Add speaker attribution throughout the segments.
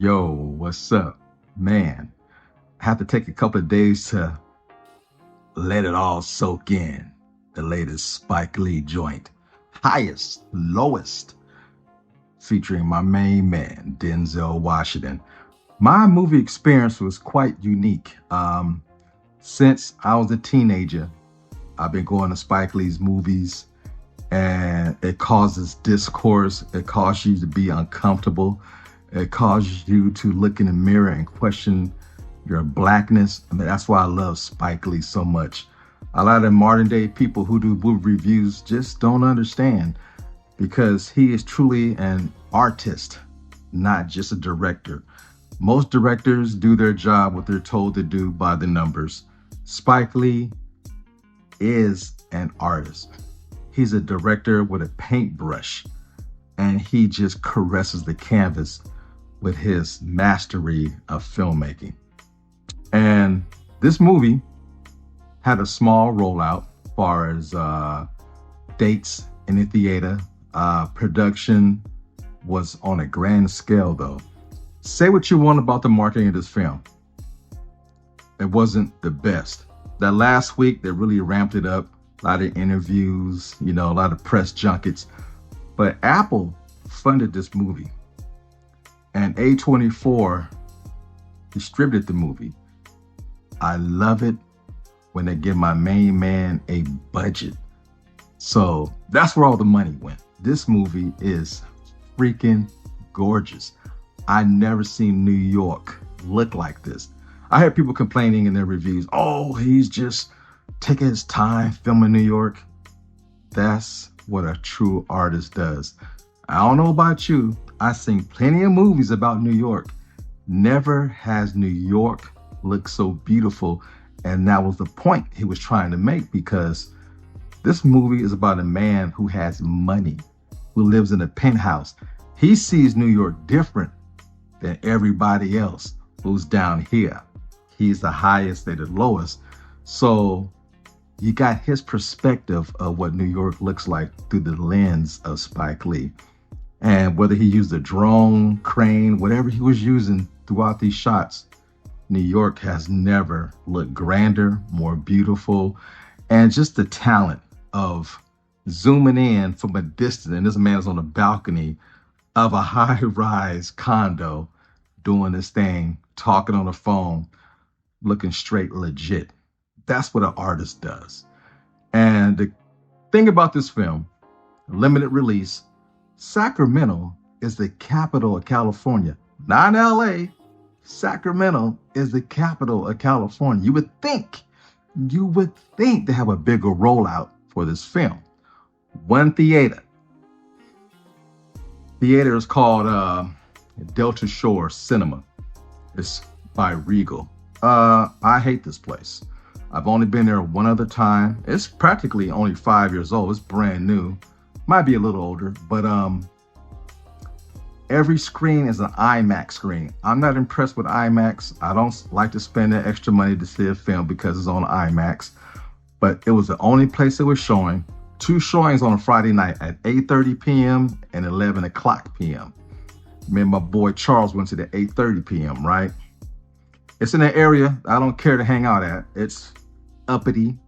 Speaker 1: Yo, what's up? Man, I have to take a couple of days to let it all soak in. The latest Spike Lee joint, Highest, Lowest, featuring my main man, Denzel Washington. My movie experience was quite unique. Since I was a teenager, I've been going to Spike Lee's movies, and it causes discourse. It causes you to be uncomfortable. It causes you to look in the mirror and question your blackness. I mean, that's why I love Spike Lee so much. A lot of modern day people who do movie reviews just don't understand, because he is truly an artist, not just a director. Most directors do their job what they're told to do by the numbers. Spike Lee is an artist. He's a director with a paintbrush, and he just caresses the canvas with his mastery of filmmaking. And this movie had a small rollout as far as dates in the theater. Production was on a grand scale, though. Say what you want about the marketing of this film, it wasn't the best. That last week, they really ramped it up. A lot of interviews, a lot of press junkets. But Apple funded this movie, and A24 distributed the movie. I love it when they give my main man a budget. So that's where all the money went. This movie is freaking gorgeous. I never seen New York look like this. I heard people complaining in their reviews, oh, he's just taking his time filming New York. That's what a true artist does. I don't know about you. I've seen plenty of movies about New York. Never has New York looked so beautiful. And that was the point he was trying to make, because this movie is about a man who has money, who lives in a penthouse. He sees New York different than everybody else who's down here. He's the highest, they're the lowest. So you got his perspective of what New York looks like through the lens of Spike Lee. And whether he used a drone, crane, whatever he was using throughout these shots, New York has never looked grander, more beautiful. And just the talent of zooming in from a distance, and this man is on the balcony of a high-rise condo doing this thing, talking on the phone, looking straight legit. That's what an artist does. And the thing about this film, limited release, Sacramento is the capital of California, not LA. Sacramento is the capital of California. You would think they have a bigger rollout for this film. One theater is called Delta Shore Cinema. It's by Regal. I hate this place. I've only been there one other time. It's practically only 5 years old. It's brand new. Might be a little older, but every screen is an IMAX screen. I'm not impressed with IMAX. I don't like to spend that extra money to see a film because it's on IMAX. But it was the only place it was showing. 2 showings on a Friday night at 8:30 p.m. and 11 o'clock p.m. Me and my boy Charles went to the 8:30 p.m., right? It's in an area I don't care to hang out at. It's uppity.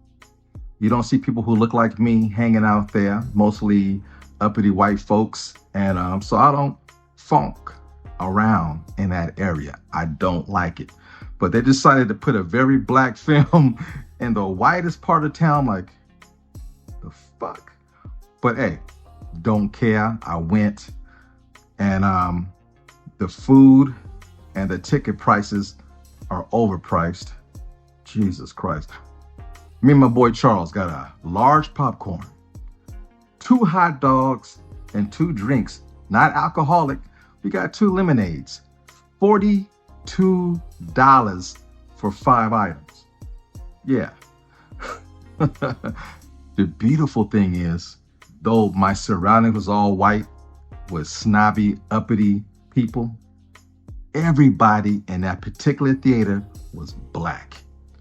Speaker 1: You don't see people who look like me hanging out there, mostly uppity white folks. And so I don't funk around in that area. I don't like it. But they decided to put a very black film in the whitest part of town. Like, the fuck? But hey, don't care. I went. And the food and the ticket prices are overpriced. Jesus Christ. Me and my boy Charles got a large popcorn, 2 hot dogs, and 2 drinks, not alcoholic. We got 2 lemonades, $42 for 5 items. Yeah. The beautiful thing is, though my surroundings was all white with snobby, uppity people, everybody in that particular theater was black.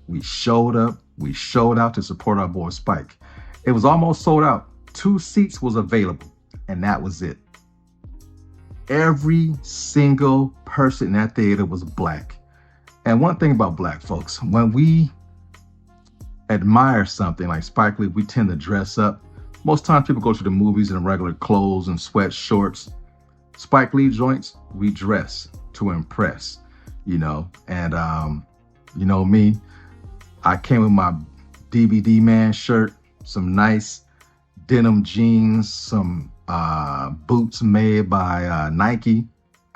Speaker 1: We showed up. We showed out to support our boy Spike. It was almost sold out. 2 seats was available, and that was it. Every single person in that theater was black. And one thing about black folks, when we admire something like Spike Lee, we tend to dress up. Most times people go to the movies in regular clothes and sweat shorts. Spike Lee joints, we dress to impress, you know. And you know me, I came with my DVD man shirt, some nice denim jeans, some boots made by Nike.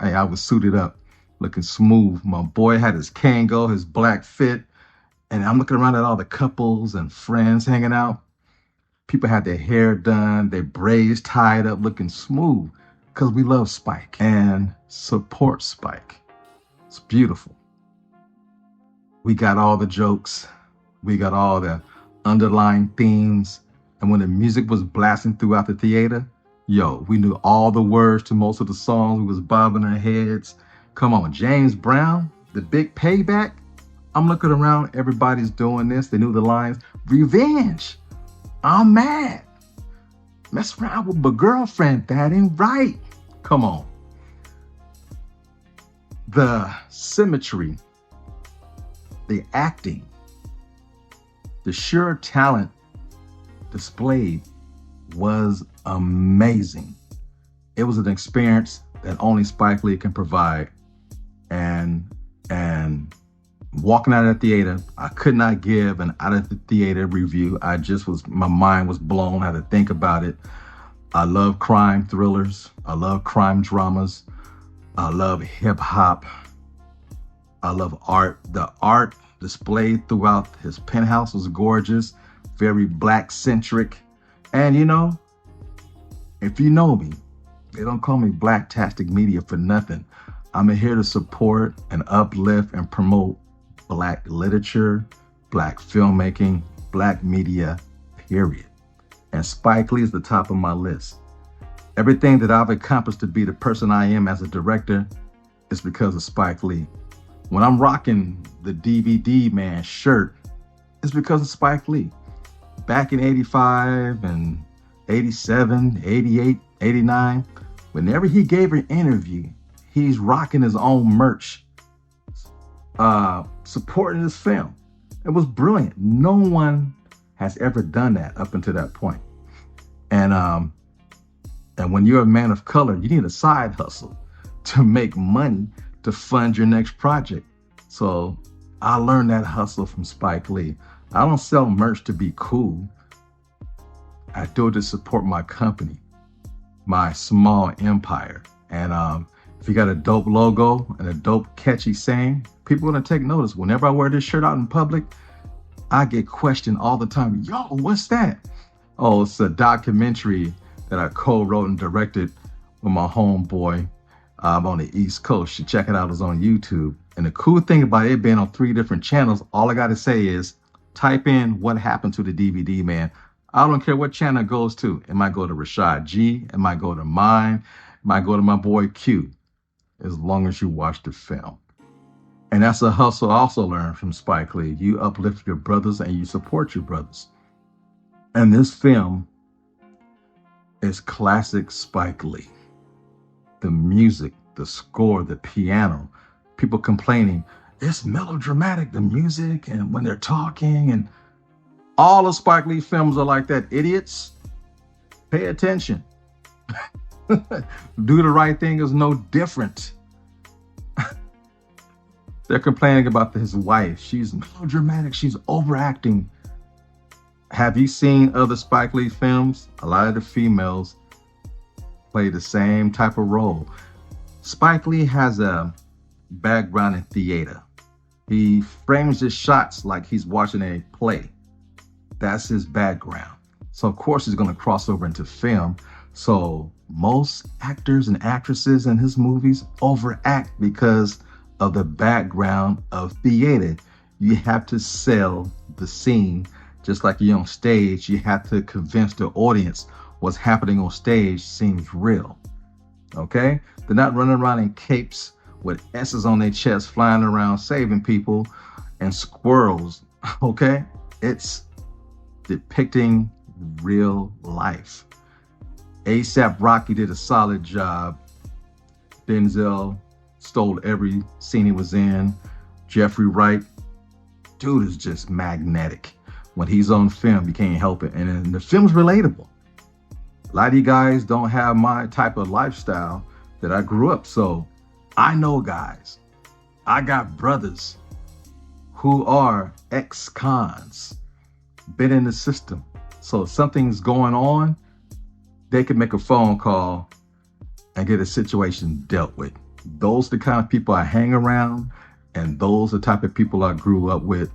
Speaker 1: Hey, I was suited up, looking smooth. My boy had his Kango, his black fit, and I'm looking around at all the couples and friends hanging out. People had their hair done, their braids tied up, looking smooth, because we love Spike and support Spike. It's beautiful. We got all the jokes. We got all the underlying themes. And when the music was blasting throughout the theater, yo, we knew all the words to most of the songs. We was bobbing our heads. Come on, James Brown, The Big Payback. I'm looking around, everybody's doing this. They knew the lines. Revenge. I'm mad. Mess around with my girlfriend. That ain't right. Come on. The symmetry, the acting, the sheer talent displayed was amazing. It was an experience that only Spike Lee can provide. And walking out of the theater, I could not give an out of the theater review. My mind was blown, had to think about it. I love crime thrillers. I love crime dramas. I love hip hop. I love art. The art displayed throughout his penthouse was gorgeous, very black centric. And you know, if you know me, they don't call me Blacktastic Media for nothing. I'm here to support and uplift and promote black literature, black filmmaking, black media, period. And Spike Lee is the top of my list. Everything that I've accomplished to be the person I am as a director is because of Spike Lee. When I'm rocking the DVD man shirt, it's because of Spike Lee. Back in 85 and 87, 88, 89, whenever he gave an interview, he's rocking his own merch, supporting his film. It was brilliant. No one has ever done that up until that point. And when you're a man of color, you need a side hustle to make money to fund your next project. So I learned that hustle from Spike Lee. I don't sell merch to be cool. I do it to support my company, my small empire. And if you got a dope logo and a dope catchy saying, people are gonna take notice. Whenever I wear this shirt out in public, I get questioned all the time. Yo, what's that? Oh, it's a documentary that I co-wrote and directed with my homeboy on the East Coast. You check it out, it's on YouTube. And the cool thing about it being on 3 different channels, all I gotta say is type in what happened to the DVD man. I don't care what channel it goes to. It might go to Rashad G, it might go to mine, it might go to my boy Q, as long as you watch the film. And that's a hustle I also learned from Spike Lee. You uplift your brothers and you support your brothers. And this film is classic Spike Lee. The music, the score, the piano, people complaining, it's melodramatic, the music, and when they're talking, and all of Spike Lee films are like that. Idiots, pay attention. Do the Right Thing is no different. They're complaining about his wife. She's melodramatic, she's overacting. Have you seen other Spike Lee films? A lot of the females play the same type of role. Spike Lee has a background in theater. He frames his shots like he's watching a play. That's his background. So of course he's gonna cross over into film. So most actors and actresses in his movies overact because of the background of theater. You have to sell the scene. Just like you're on stage, you have to convince the audience what's happening on stage seems real, okay? They're not running around in capes with S's on their chest, flying around saving people and squirrels, okay? It's depicting real life. A$AP Rocky did a solid job Denzel stole every scene he was in. Jeffrey Wright, dude is just magnetic. When he's on film, you can't help it. And the film's relatable. A lot of you guys don't have my type of lifestyle that I grew up. So I know guys, I got brothers who are ex-cons, been in the system. So if something's going on, they can make a phone call and get a situation dealt with. Those are the kind of people I hang around, and those are the type of people I grew up with.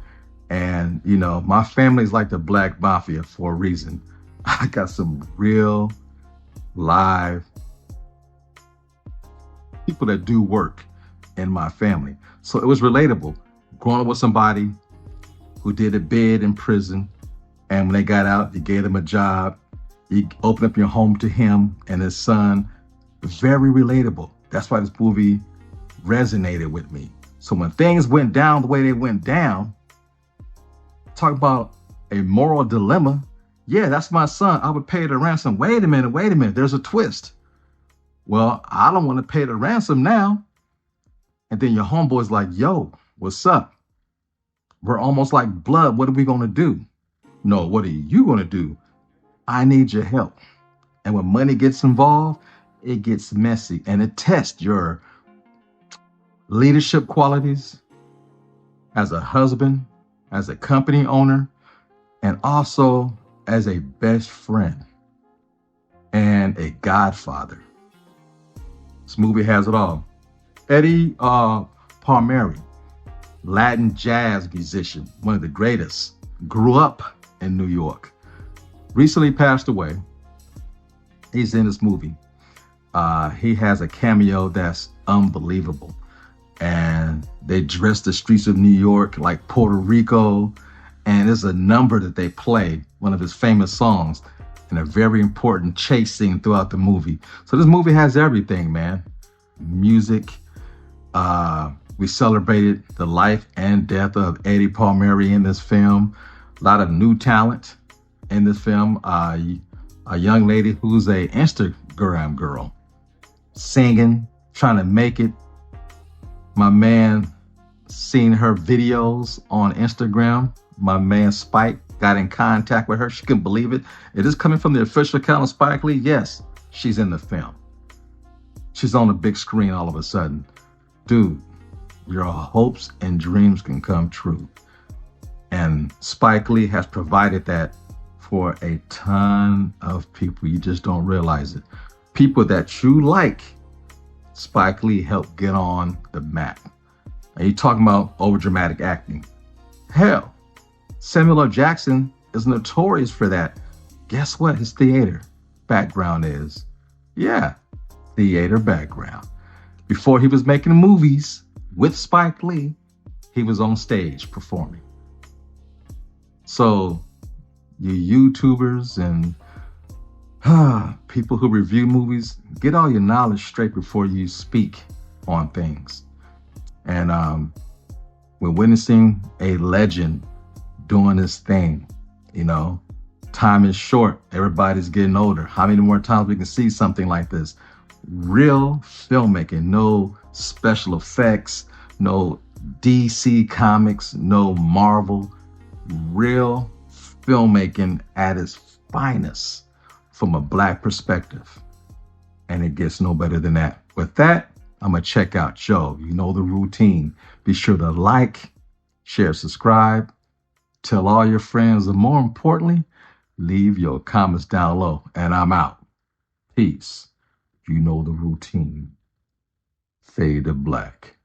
Speaker 1: And, you know, my family's like the Black Mafia for a reason. I got some real live people that do work in my family. So it was relatable. Growing up with somebody who did a bid in prison, and when they got out, you gave them a job. You opened up your home to him and his son. Very relatable. That's why this movie resonated with me. So when things went down the way they went down, talk about a moral dilemma. Yeah, that's my son. I would pay the ransom. Wait a minute. There's a twist. Well, I don't want to pay the ransom now. And then your homeboy's like, yo, what's up? We're almost like blood. What are we going to do? No, what are you going to do? I need your help. And when money gets involved, it gets messy, and it tests your leadership qualities as a husband, as a company owner, and also as a best friend and a godfather. This movie has it all. Eddie Palmieri, Latin jazz musician, one of the greatest, grew up in New York, recently passed away. He's in this movie. He has a cameo that's unbelievable. And they dress the streets of New York like Puerto Rico. And there's a number that they play, one of his famous songs, and a very important chase scene throughout the movie. So this movie has everything, man. Music. We celebrated the life and death of Eddie Palmieri in this film. A lot of new talent in this film. A young lady who's a Instagram girl, singing, trying to make it. My man seen her videos on Instagram. My man Spike got in contact with her. She couldn't believe it. It is coming from the official account of Spike Lee. Yes, she's in the film. She's on the big screen all of a sudden. Dude, your hopes and dreams can come true. And Spike Lee has provided that for a ton of people. You just don't realize it. People that you like, Spike Lee helped get on the map. And you're talking about overdramatic acting. Hell, Samuel L. Jackson is notorious for that. Guess what his theater background is? Yeah, theater background. Before he was making movies with Spike Lee, he was on stage performing. So you YouTubers and people who review movies, get all your knowledge straight before you speak on things. And we're witnessing a legend doing this thing. You know, time is short. Everybody's getting older. How many more times we can see something like this? Real filmmaking, no special effects, no DC Comics, no Marvel. Real filmmaking at its finest from a Black perspective. And it gets no better than that. With that, I'm going to check out Joe. You know the routine. Be sure to like, share, subscribe, tell all your friends, and more importantly, leave your comments down below. And I'm out. Peace. You know the routine. Fade to black.